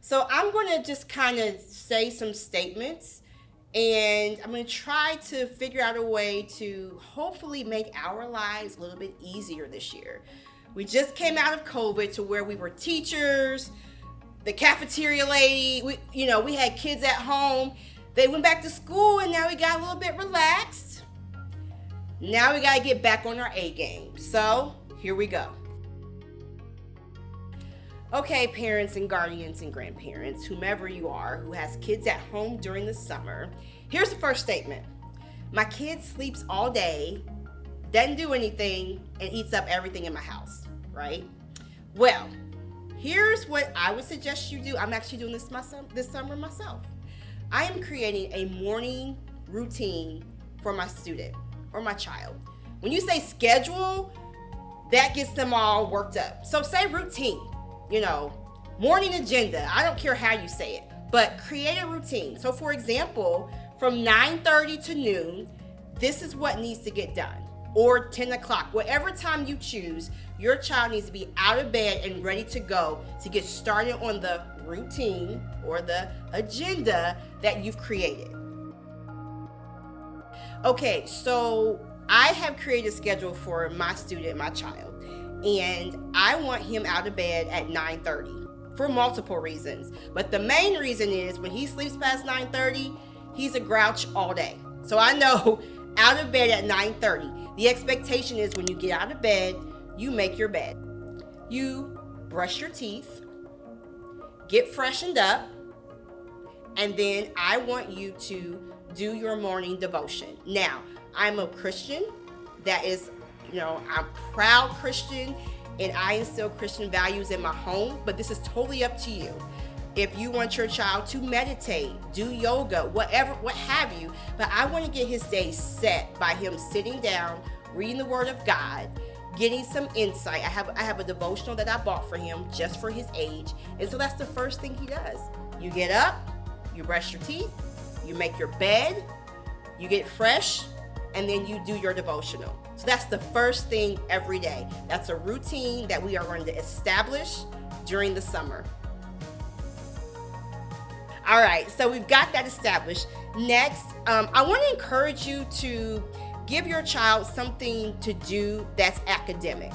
So I'm going to just kind of say some statements, and I'm going to try to figure out a way to hopefully make our lives a little bit easier this year. We just came out of COVID to where we were teachers, the cafeteria lady, we had kids at home. They went back to school, and now we got a little bit relaxed. Now we got to get back on our A game. So here we go. Okay, parents and guardians and grandparents, whomever you are who has kids at home during the summer, here's the first statement. My kid sleeps all day, doesn't do anything, and eats up everything in my house, right? Well, here's what I would suggest you do. I'm actually doing this summer myself. I am creating a morning routine for my student or my child. When you say schedule, that gets them all worked up. So say routine. Morning agenda. I don't care how you say it, but create a routine. So for example, from 9:30 to noon, this is what needs to get done. Or 10 o'clock, whatever time you choose, your child needs to be out of bed and ready to go to get started on the routine or the agenda that you've created. Okay, so I have created a schedule for my student, my child. And I want him out of bed at 9:30 for multiple reasons. But the main reason is when he sleeps past 9:30, he's a grouch all day. So I know out of bed at 9:30. The expectation is when you get out of bed, you make your bed. You brush your teeth, get freshened up, and then I want you to do your morning devotion. Now, I'm a Christian. That is I'm proud Christian, and I instill Christian values in my home, but this is totally up to you. If you want your child to meditate, do yoga, what have you, but I want to get his day set by him sitting down, reading the Word of God, getting some insight. I have a devotional that I bought for him just for his age, and so that's the first thing he does. You get up, you brush your teeth, you make your bed, you get fresh, and then you do your devotional. So that's the first thing every day. That's a routine that we are going to establish during the summer. All right, so we've got that established. Next, I want to encourage you to give your child something to do that's academic.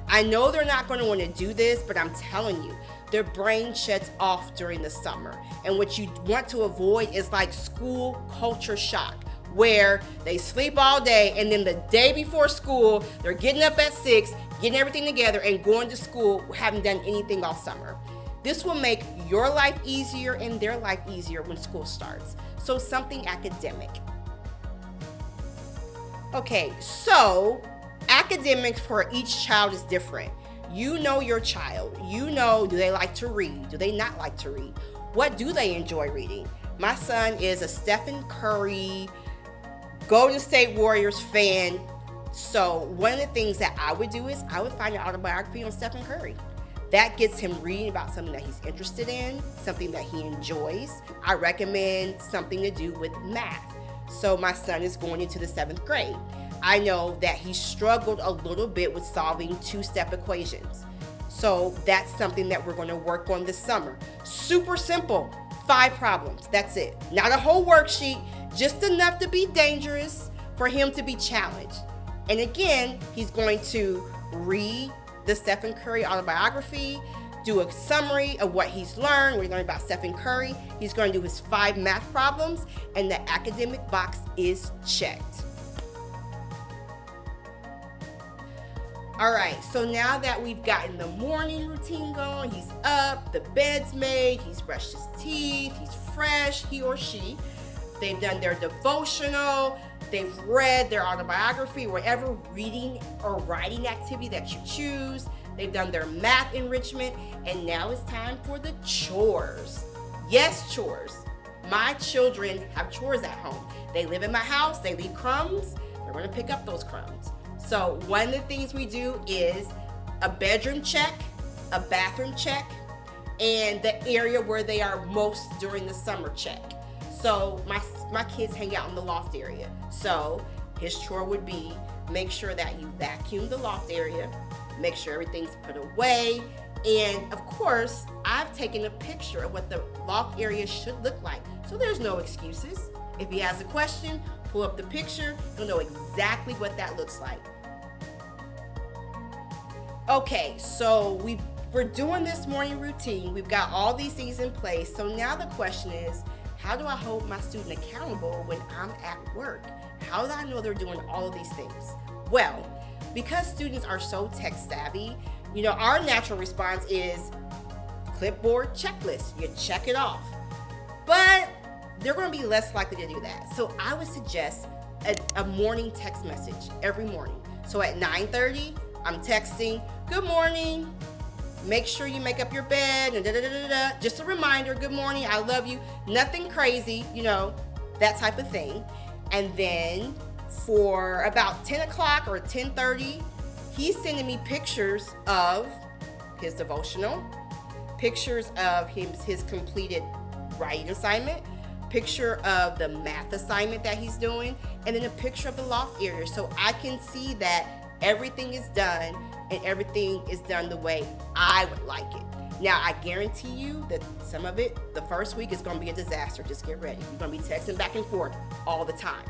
I know they're not going to want to do this, but I'm telling you, their brain shuts off during the summer. And what you want to avoid is like school culture shock, where they sleep all day and then the day before school, they're getting up at 6, getting everything together and going to school, haven't done anything all summer. This will make your life easier and their life easier when school starts. So something academic. Okay, so academics for each child is different. You know your child. You know, do they like to read? Do they not like to read? What do they enjoy reading? My son is a Stephen Curry, Golden State Warriors fan. So one of the things that I would do is I would find an autobiography on Stephen Curry. That gets him reading about something that he's interested in, something that he enjoys. I recommend something to do with math. So my son is going into the 7th grade. I know that he struggled a little bit with solving 2-step equations. So that's something that we're going to work on this summer. Super simple, 5 problems, that's it. Not a whole worksheet, just enough to be dangerous for him to be challenged. And again, he's going to read the Stephen Curry autobiography, do a summary of what he's learned. We learned about Stephen Curry. He's going to do his 5 math problems, and the academic box is checked. All right, so now that we've gotten the morning routine going, he's up, the bed's made, he's brushed his teeth, he's fresh, he or she. They've done their devotional, they've read their autobiography, whatever reading or writing activity that you choose. They've done their math enrichment, and now it's time for the chores. Yes, chores. My children have chores at home. They live in my house, they leave crumbs, they're gonna pick up those crumbs. So one of the things we do is a bedroom check, a bathroom check, and the area where they are most during the summer check. So my kids hang out in the loft area. So his chore would be make sure that you vacuum the loft area, make sure everything's put away, And of course, I've taken a picture of what the loft area should look like. So there's no excuses. If he has a question, pull up the picture, you'll know exactly what that looks like. Okay, so we're doing this morning routine. We've got all these things in place. So now the question is, how do I hold my student accountable when I'm at work? How do I know they're doing all of these things? Well, because students are so tech savvy, our natural response is clipboard checklist. You check it off. But they're going to be less likely to do that. So I would suggest a morning text message every morning. So at 9:30, I'm texting, good morning. Make sure you make up your bed, and just a reminder, good morning, I love you. Nothing crazy, that type of thing. And then for about 10 o'clock or 10:30, he's sending me pictures of his devotional, pictures of his completed writing assignment, picture of the math assignment that he's doing, and then a picture of the loft area, so I can see that everything is done and everything is done the way I would like it. Now, I guarantee you that some of it, the first week, is going to be a disaster. Just get ready. You're going to be texting back and forth all the time.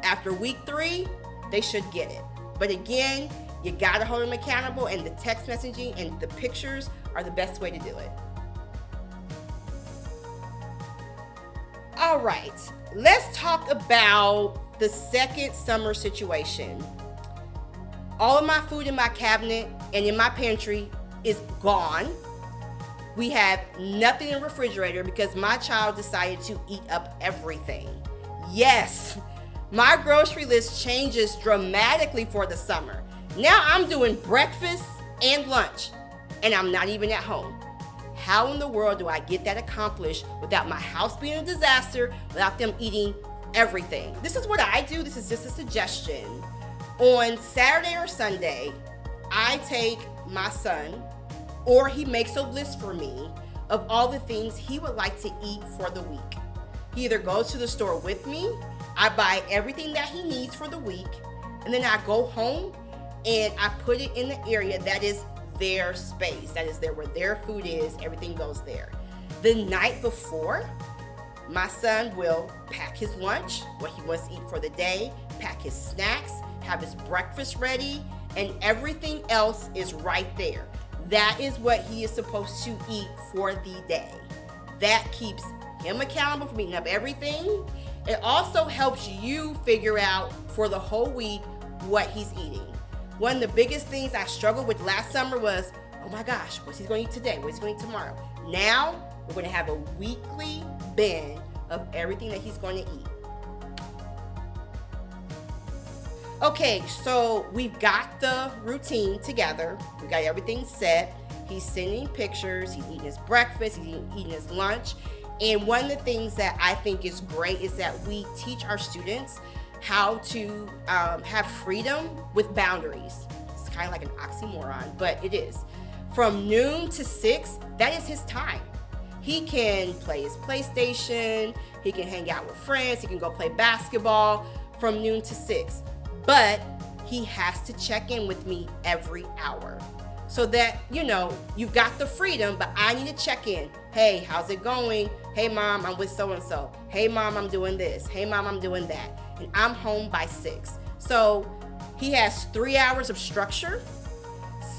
After week 3, they should get it. But again, you got to hold them accountable, and the text messaging and the pictures are the best way to do it. All right, let's talk about the second summer situation. All of my food in my cabinet and in my pantry is gone. We have nothing in the refrigerator because my child decided to eat up everything. Yes, my grocery list changes dramatically for the summer. Now I'm doing breakfast and lunch, and I'm not even at home. How in the world do I get that accomplished without my house being a disaster, without them eating everything? This is what I do. This is just a suggestion. On Saturday or Sunday, I take my son, or he makes a list for me of all the things he would like to eat for the week. He either goes to the store with me, I buy everything that he needs for the week, and then I go home and I put it in the area that is their space. That is where their food is, everything goes there. The night before, my son will pack his lunch, what he wants to eat for the day, pack his snacks, have his breakfast ready, and everything else is right there. That is what he is supposed to eat for the day. That keeps him accountable for eating up everything. It also helps you figure out for the whole week what he's eating. One of the biggest things I struggled with last summer was, oh my gosh, what's he going to eat today? What's he going to eat tomorrow? Now, we're going to have a weekly bin of everything that he's going to eat. Okay, so we've got the routine together. We got everything set. He's sending pictures. He's eating his breakfast. He's eating his lunch. And one of the things that I think is great is that we teach our students how to have freedom with boundaries. It's kind of like an oxymoron, but it is. From noon to 6, that is his time. He can play his PlayStation. He can hang out with friends. He can go play basketball from noon to 6. But he has to check in with me every hour so that, you've got the freedom, but I need to check in. Hey, how's it going? Hey, Mom, I'm with so-and-so. Hey, Mom, I'm doing this. Hey, Mom, I'm doing that. And I'm home by 6. So he has 3 hours of structure,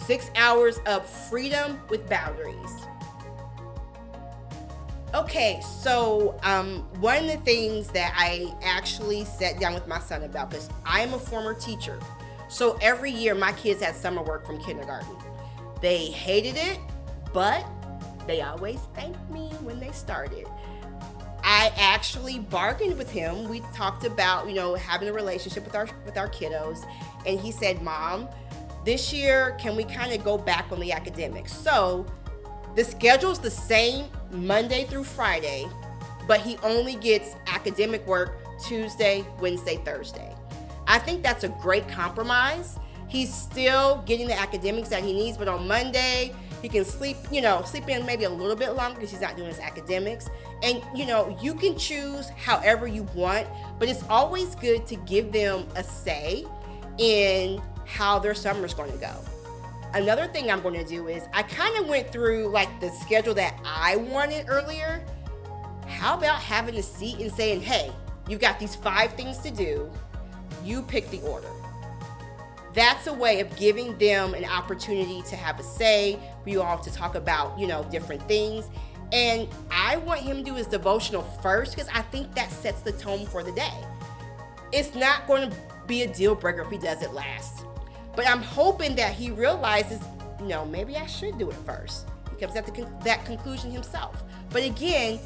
6 hours of freedom with boundaries. Okay, so one of the things that I actually sat down with my son about, because I am a former teacher. So every year my kids had summer work from kindergarten. They hated it, but they always thanked me when they started. I actually bargained with him. We talked about, having a relationship with our kiddos. And he said, Mom, this year, can we kind of go back on the academics? So the schedule's the same Monday through Friday, but he only gets academic work Tuesday, Wednesday, Thursday. I think that's a great compromise. He's still getting the academics that he needs, but on Monday, he can sleep in maybe a little bit longer because he's not doing his academics. And, you can choose however you want, but it's always good to give them a say in how their summer's going to go. Another thing I'm going to do is I kind of went through like the schedule that I wanted earlier. How about having a seat and saying, hey, you've got these 5 things to do. You pick the order. That's a way of giving them an opportunity to have a say, for you all to talk about, different things. And I want him to do his devotional first because I think that sets the tone for the day. It's not going to be a deal breaker if he does it last. But I'm hoping that he realizes, maybe I should do it first. He comes at that conclusion himself. But again,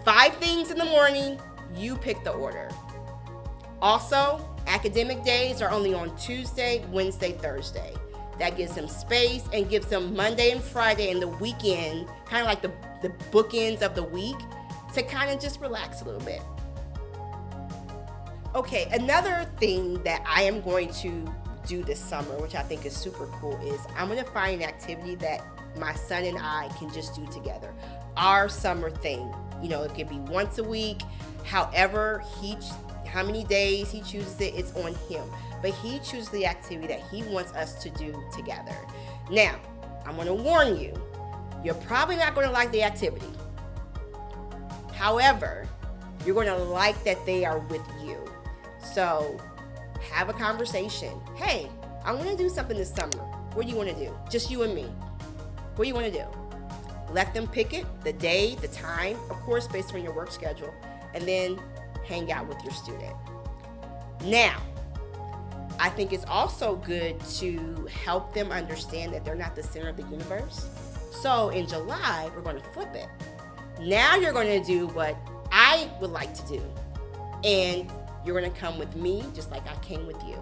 5 things in the morning, you pick the order. Also, academic days are only on Tuesday, Wednesday, Thursday. That gives them space and gives them Monday and Friday and the weekend, kind of like the bookends of the week, to kind of just relax a little bit. Okay, another thing that I am going to do this summer, which I think is super cool, is I'm going to find an activity that my son and I can just do together. Our summer thing. It could be once a week, however how many days he chooses it, it's on him. But he chooses the activity that he wants us to do together. Now, I'm going to warn you, you're probably not going to like the activity. However, you're going to like that they are with you. So, have a conversation. Hey, I want to do something this summer. What do you want to do? Just you and me. What do you want to do? Let them pick it, the day, the time, of course, based on your work schedule, and then hang out with your student. Now, I think it's also good to help them understand that they're not the center of the universe. So in July, we're going to flip it. Now you're going to do what I would like to do. And you're going to come with me just like I came with you.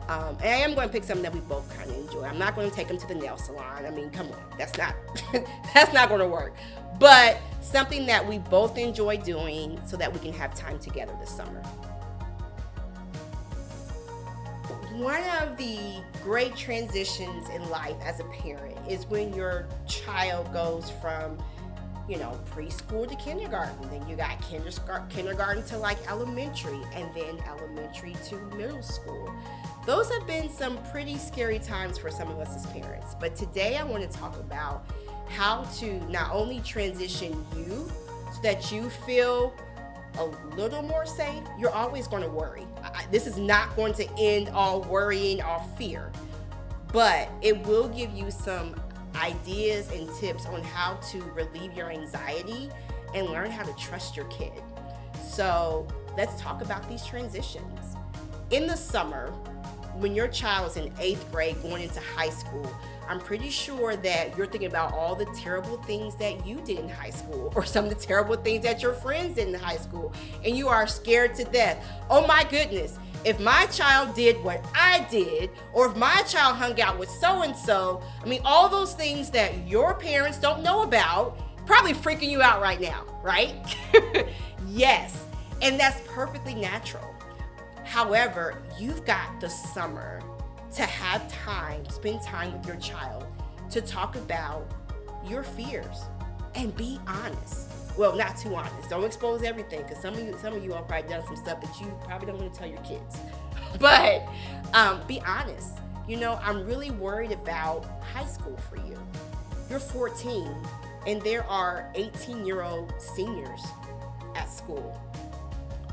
And I am going to pick something that we both kind of enjoy. I'm not going to take them to the nail salon. I mean, come on. That's not going to work. But something that we both enjoy doing so that we can have time together this summer. One of the great transitions in life as a parent is when your child goes from, preschool to kindergarten. Then you got kindergarten to like elementary, and then elementary to middle school. Those have been some pretty scary times for some of us as parents. But today I want to talk about how to not only transition you so that you feel a little more safe. You're always going to worry. This is not going to end all worrying, all fear. But it will give you some ideas and tips on how to relieve your anxiety and learn how to trust your kid. So let's talk about these transitions. In the summer, when your child is in 8th grade going into high school, I'm pretty sure that you're thinking about all the terrible things that you did in high school, or some of the terrible things that your friends did in high school, and you are scared to death. Oh my goodness, if my child did what I did, or if my child hung out with so-and-so, all those things that your parents don't know about, probably freaking you out right now, right? Yes, and that's perfectly natural. However, you've got the summer to have time, spend time with your child, to talk about your fears and be honest. Well, not too honest. Don't expose everything, because some of you all probably done some stuff that you probably don't want to tell your kids. But be honest. I'm really worried about high school for you. You're 14, and there are 18-year-old seniors at school.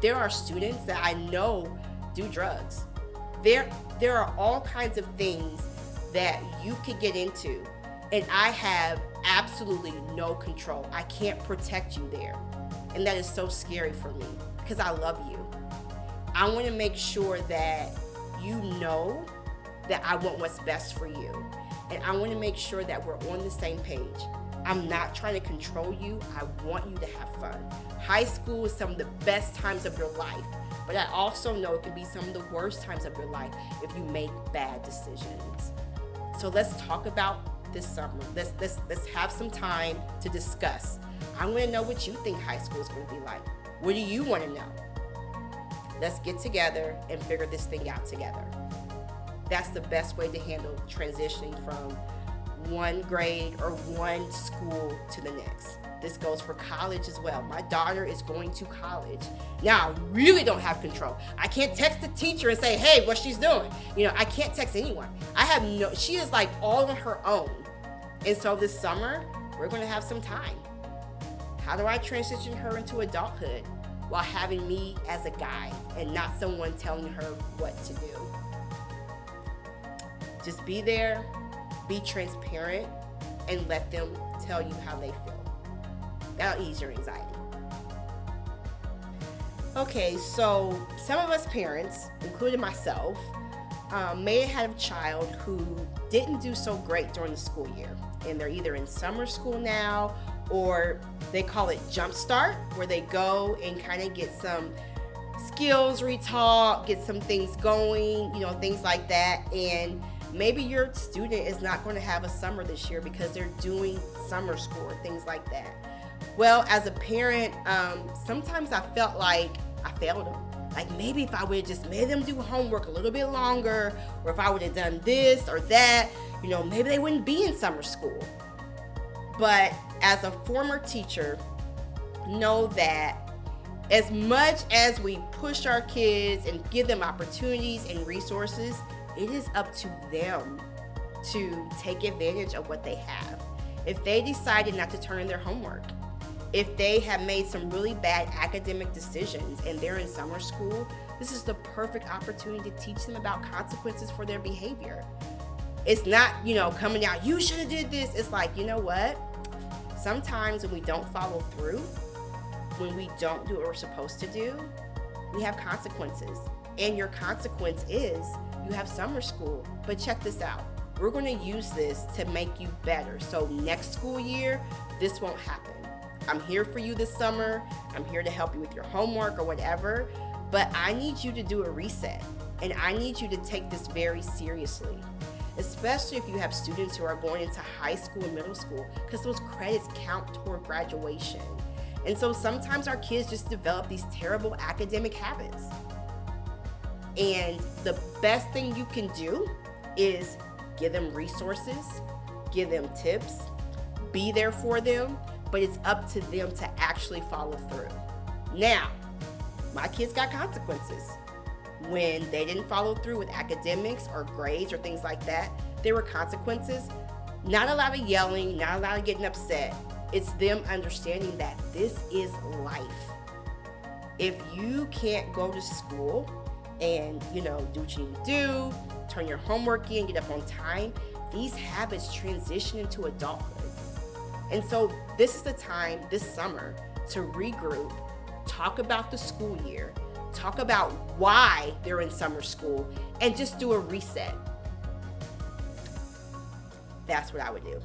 There are students that I know do drugs. There are all kinds of things that you could get into, and I have absolutely no control. I can't protect you there, and that is so scary for me because I love you. I want to make sure that you know that I want what's best for you, and I want to make sure that we're on the same page. I'm not trying to control you. I want you to have fun. High school is some of the best times of your life, but I also know it can be some of the worst times of your life if you make bad decisions. So let's talk about this summer. Let's have some time to discuss. I want to know what you think high school is going to be like. What do you want to know? Let's get together and figure this thing out together. That's the best way to handle transitioning from one grade or one school to the next. This goes for college as well. My daughter is going to college. Now, I really don't have control. I can't text the teacher and say, hey, what she's doing. I can't text anyone. She is like all on her own. And so this summer, we're going to have some time. How do I transition her into adulthood while having me as a guide and not someone telling her what to do? Just be there, be transparent, and let them tell you how they feel. That'll ease your anxiety. Okay, so some of us parents, including myself, may have had a child who didn't do so great during the school year. And they're either in summer school now, or they call it jump start, where they go and kind of get some skills retaught, get some things going, things like that. And maybe your student is not going to have a summer this year because they're doing summer school or things like that. Well, as a parent, sometimes I felt like I failed them. Like maybe if I would have just made them do homework a little bit longer, or if I would have done this or that, maybe they wouldn't be in summer school. But as a former teacher, know that as much as we push our kids and give them opportunities and resources, it is up to them to take advantage of what they have. If they decided not to turn in their homework, if they have made some really bad academic decisions and they're in summer school, this is the perfect opportunity to teach them about consequences for their behavior. It's not, coming out, you should have did this. It's like, you know what? Sometimes when we don't follow through, when we don't do what we're supposed to do, we have consequences. And your consequence is you have summer school. But check this out. We're going to use this to make you better. So next school year, this won't happen. I'm here for you this summer. I'm here to help you with your homework or whatever. But I need you to do a reset. And I need you to take this very seriously, especially if you have students who are going into high school and middle school, because those credits count toward graduation. And so sometimes our kids just develop these terrible academic habits. And the best thing you can do is give them resources, give them tips, be there for them, but it's up to them to actually follow through. Now, my kids got consequences. When they didn't follow through with academics or grades or things like that, there were consequences. Not a lot of yelling, not a lot of getting upset. It's them understanding that this is life. If you can't go to school and, do what you need to do, turn your homework in, get up on time, these habits transition into adulthood. And so this is the time this summer to regroup, talk about the school year, talk about why they're in summer school, and just do a reset. That's what I would do.